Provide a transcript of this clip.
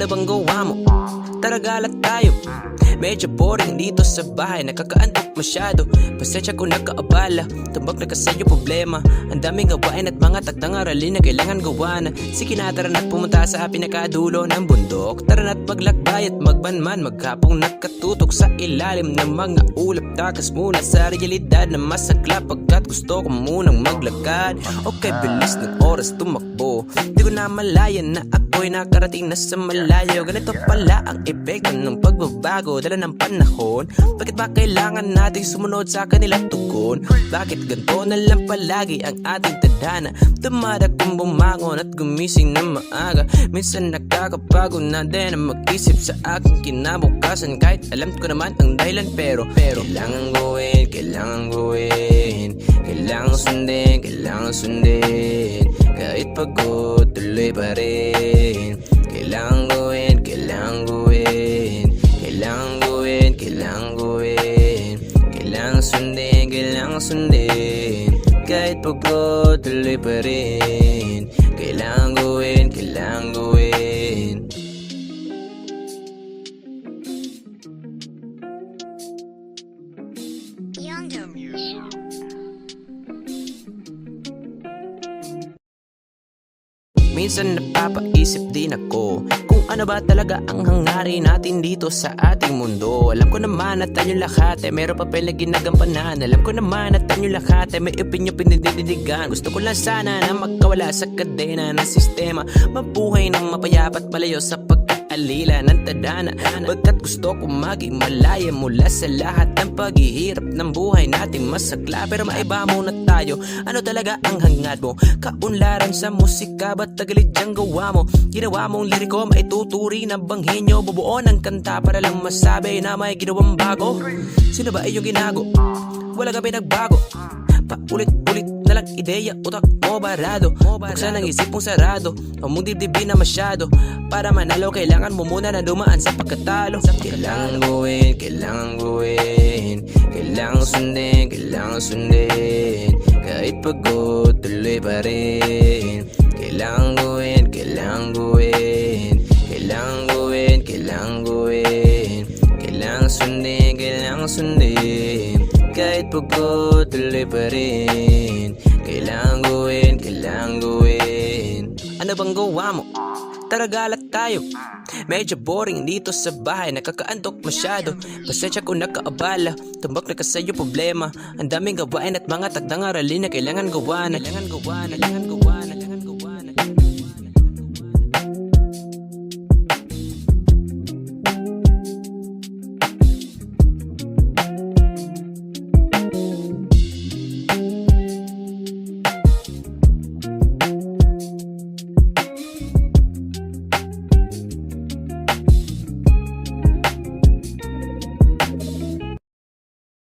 Ano bang gawa mo? Tara galat tayo. Medyo boring dito sa bahay, nakakaantok masyado. Pasensya kung nagkaabala, tumbak na kasi yung problema. Ang daming gawain at mga takdang aralin na kailangan gawa na. Sige na, tara na't pumunta sa pinakadulo ng bundok. Tara na't maglakbay at magbanman, maghapong nakatutok sa ilalim ng mga ulap. Takas muna sa realidad na masaklap, pagkat gusto ko munang maglakad. Okay, bilis ng oras tumakbo, di ko na malayan na ako'y nakarating na sa malayo. Ganito pala ang epekto ng pagbabago dala ng panahon. Bakit ba kailangan nating sumunod sa kanilang tugon? Bakit ganito na lang palagi ang ating tadhana? Dumada kung bumangon at gumising na maaga. Minsan nakakapagod na din ang mag-isip sa aking kinabukasan, kahit alam ko naman ang dahilan. Pero kailangan gawin, kailangan gawin, kailangan sundin, kahit pagod tuloy pa rin. Kailangan gawin, kailangan gawin, kailangan gawin, kailangan gawin, kailangan sundin, kahit pagod tuloy pa rin. Kailangan gawin, kailangan gawin. Younger music. Minsan napapaisip din ako kung ano ba talaga ang hangarin natin dito sa ating mundo. Alam ko naman na tayo lahat ay mayroong papel na ginagampanan. Alam ko naman na tayo lahat ay may opinyon pinididdigan. Gusto ko lang sana na magkawala sa kadena ng sistema, mabuhay ng mapayapa at malayo sa pagkaalila ng tadhana. Bagkat gusto ko maging malaya mula sa lahat ng paghihirap ng buhay nating masakla. Pero maiba muna tayo, ano talaga ang hangad mo? Kaunlaran sa musika, ba't tagalid diyang gawa mo? Ginawa mong liriko, maituturi na banghenyo. Bubuo ng kanta para lang masabi na may ginawang bago. Sino ba iyong ginago? Wala ka pinagbago. Paulit-ulit na lang ideya, utak mo barado. Buksan ang isip mong sarado, huwag mong dibdibin na masyado. Para manalo, kailangan mo muna na dumaan sa pagkatalo. Kailangan gawin, kailangan gawin, kailangan sundin, kahit pagod tuloy pa rin. Kailangan gawin, kailangan gawin, kailangan gawin, kailangan gawin, kailangan sundin, kahit pagod tuloy pa rin. Kailangan gawin, kailangan gawin. Ano bang gawa mo? Tara galat tayo. Medyo boring dito sa bahay, nakakaantok masyado. Pasensya kung nagkaabala, tumbak na kasi yung problema. Ang daming gawain at mga takdang aralin na kailangan gawa na.